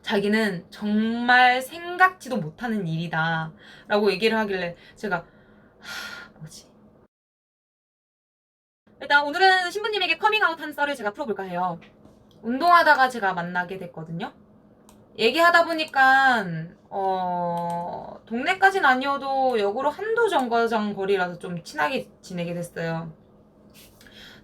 자기는 정말 생각지도 못하는 일이다 라고 얘기를 하길래 제가 뭐지? 일단 오늘은 신부님에게 커밍아웃 한 썰을 제가 풀어볼까 해요. 운동하다가 제가 만나게 됐거든요. 얘기하다 보니까 동네까진 아니어도 역으로 한도 정거장 거리라서 좀 친하게 지내게 됐어요.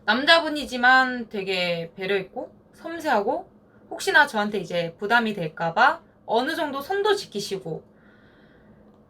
남자분이지만 되게 배려있고 섬세하고 혹시나 저한테 이제 부담이 될까봐 어느 정도 선도 지키시고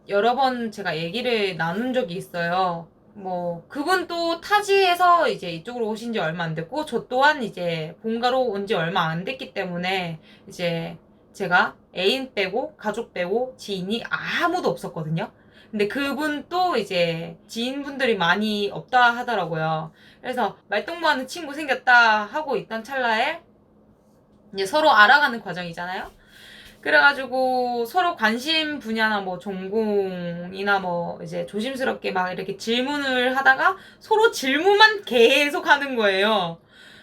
여러 번 제가 얘기를 나눈 적이 있어요. 뭐 그분도 타지에서 이제 이쪽으로 오신 지 얼마 안 됐고 저 또한 이제 본가로 온 지 얼마 안 됐기 때문에 이제 제가 애인 빼고 가족 빼고 지인이 아무도 없었거든요. 근데 그분도 이제 지인분들이 많이 없다 하더라고요. 그래서 말동무하는 친구 생겼다 하고 있던 찰나에 이제 서로 알아가는 과정이잖아요. 그래가지고 서로 관심 분야나 뭐 전공이나 뭐 이제 조심스럽게 막 이렇게 질문을 하다가 서로 질문만 계속 하는 거예요.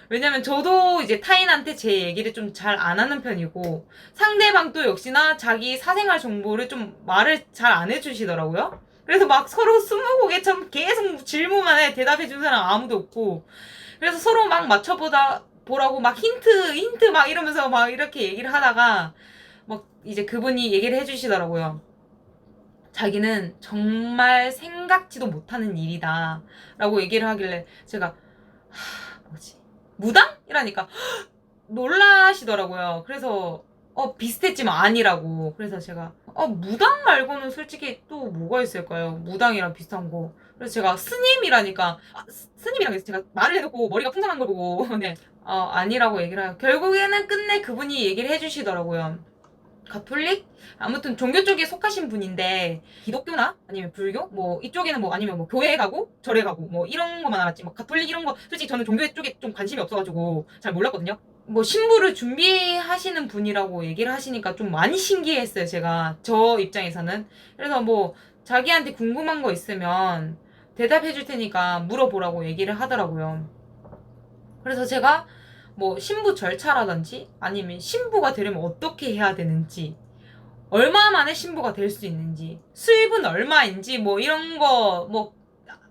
왜냐면 저도 이제 타인한테 제 얘기를 좀 잘 안 하는 편이고 상대방도 역시나 자기 사생활 정보를 좀 말을 잘 안 해주시더라고요. 그래서 막 서로 스무고개처럼 계속 질문만 해 대답해 준 사람 아무도 없고 그래서 서로 막 맞춰보다 보라고 막 힌트 막 이러면서 막 이렇게 얘기를 하다가 막 이제 그분이 얘기를 해주시더라고요. 자기는 정말 생각지도 못하는 일이다 라고 얘기를 하길래 제가 뭐지? 무당? 이라니까 놀라시더라고요. 그래서 비슷했지만 아니라고. 그래서 제가 무당 말고는 솔직히 또 뭐가 있을까요? 무당이랑 비슷한 거. 그래서 제가 스님이라니까 스님이랑 제가 말을 해놓고 머리가 풍성한 걸 보고 네. 아니라고 얘기를 해요. 결국에는 끝내 그분이 얘기를 해주시더라고요. 가톨릭? 아무튼 종교 쪽에 속하신 분인데 기독교나 아니면 불교? 뭐 이쪽에는 뭐 아니면 뭐 교회 가고 절에 가고 뭐 이런 거만 알았지 뭐 가톨릭 이런 거 솔직히 저는 종교 쪽에 좀 관심이 없어가지고 잘 몰랐거든요. 뭐 신부를 준비하시는 분이라고 얘기를 하시니까 좀 많이 신기했어요. 제가 저 입장에서는. 그래서 뭐 자기한테 궁금한 거 있으면 대답해 줄 테니까 물어보라고 얘기를 하더라고요. 그래서 제가 뭐 신부 절차라든지 아니면 신부가 되려면 어떻게 해야 되는지 얼마 만에 신부가 될 수 있는지 수입은 얼마인지 뭐 이런 거 뭐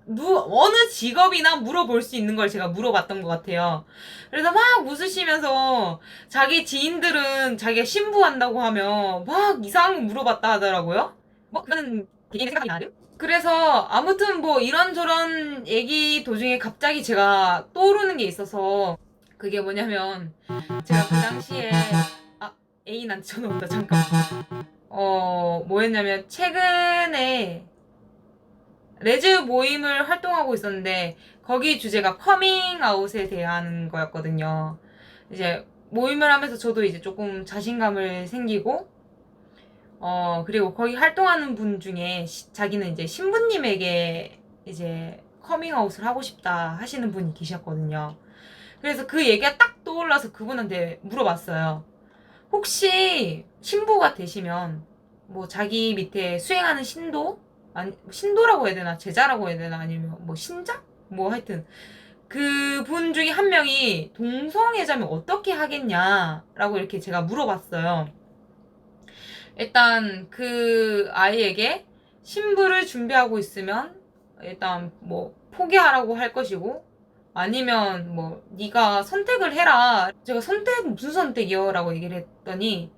어느 직업이나 물어볼 수 있는 걸 제가 물어봤던 것 같아요. 그래서 막 웃으시면서 자기 지인들은 자기가 신부한다고 하면 막 이상한 거 물어봤다 하더라고요. 뭐 그거는 개인의 생각이 나름. 그래서 아무튼 뭐 이런저런 얘기 도중에 갑자기 제가 떠오르는 게 있어서 그게 뭐냐면 제가 그 당시에 애인한테 전화 온다 잠깐. 뭐 했냐면 최근에 레즈 모임을 활동하고 있었는데 거기 주제가 커밍아웃에 대한 거였거든요. 이제 모임을 하면서 저도 이제 조금 자신감을 생기고 그리고 거기 활동하는 분 중에 자기는 이제 신부님에게 이제 커밍아웃을 하고 싶다 하시는 분이 계셨거든요. 그래서 그 얘기가 딱 떠올라서 그분한테 물어봤어요. 혹시 신부가 되시면 뭐 자기 밑에 수행하는 신도? 아니 신도라고 해야 되나 제자라고 해야 되나 아니면 뭐 신자? 뭐 하여튼 그분 중에 한 명이 동성애자면 어떻게 하겠냐라고 이렇게 제가 물어봤어요. 일단 그 아이에게 신부를 준비하고 있으면 일단 뭐 포기하라고 할 것이고 아니면 뭐 네가 선택을 해라. 제가 선택 무슨 선택이요? 라고 얘기를 했더니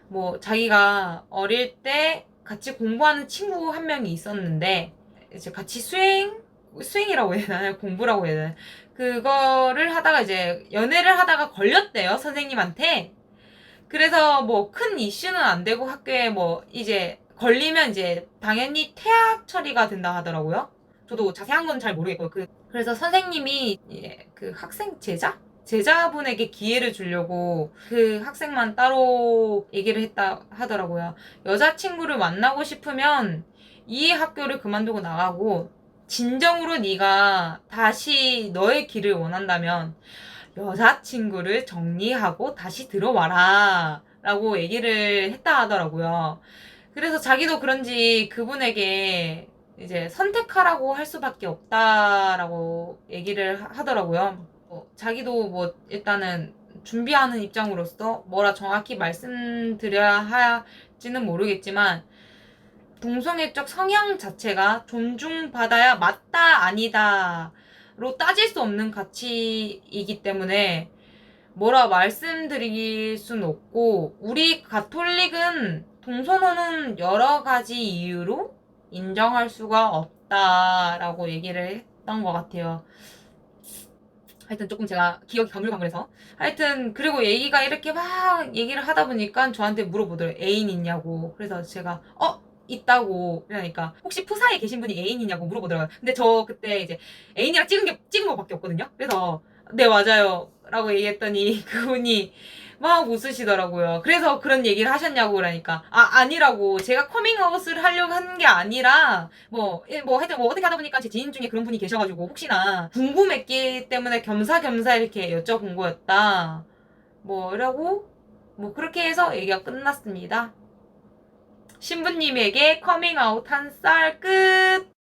뭐 자기가 어릴 때 같이 공부하는 친구 한 명이 있었는데 이제 같이 수행이라고 해야 되나요? 공부라고 해야 되나? 그거를 하다가 이제 연애를 하다가 걸렸대요 선생님한테. 그래서 뭐 큰 이슈는 안 되고 학교에 뭐 이제 걸리면 이제 당연히 퇴학 처리가 된다 하더라고요. 저도 자세한 건 잘 모르겠고요. 그래서 선생님이 그 학생 제자분에게 기회를 주려고 그 학생만 따로 얘기를 했다 하더라고요. 여자친구를 만나고 싶으면 이 학교를 그만두고 나가고 진정으로 네가 다시 너의 길을 원한다면 여자친구를 정리하고 다시 들어와라 라고 얘기를 했다 하더라고요. 그래서 자기도 그런지 그분에게 이제 선택하라고 할 수밖에 없다라고 얘기를 하더라고요. 자기도 뭐 일단은 준비하는 입장으로서 뭐라 정확히 말씀드려야 할지는 모르겠지만 동성애적 성향 자체가 존중받아야 맞다 아니다로 따질 수 없는 가치이기 때문에 뭐라 말씀드릴 순 없고, 우리 가톨릭은 동성혼은 여러 가지 이유로 인정할 수가 없다라고 얘기를 했던 것 같아요. 하여튼 조금 제가 기억이 가물가물해서. 하여튼 그리고 얘기가 이렇게 막 얘기를 하다 보니까 저한테 물어보더라고요. 애인 있냐고. 그래서 제가 있다고. 그러니까 혹시 푸사에 계신 분이 애인 있냐고 물어보더라고요. 근데 저 그때 이제 애인이랑 찍은 거밖에 없거든요. 그래서 네 맞아요 라고 얘기했더니 그분이 막 웃으시더라고요. 그래서 그런 얘기를 하셨냐고. 그러니까 아니라고. 제가 커밍아웃을 하려고 하는 게 아니라 하여튼 어떻게 하다 보니까 제 지인 중에 그런 분이 계셔가지고 혹시나 궁금했기 때문에 겸사겸사 이렇게 여쭤본 거였다. 이라고 그렇게 해서 얘기가 끝났습니다. 신부님에게 커밍아웃 한 쌀 끝.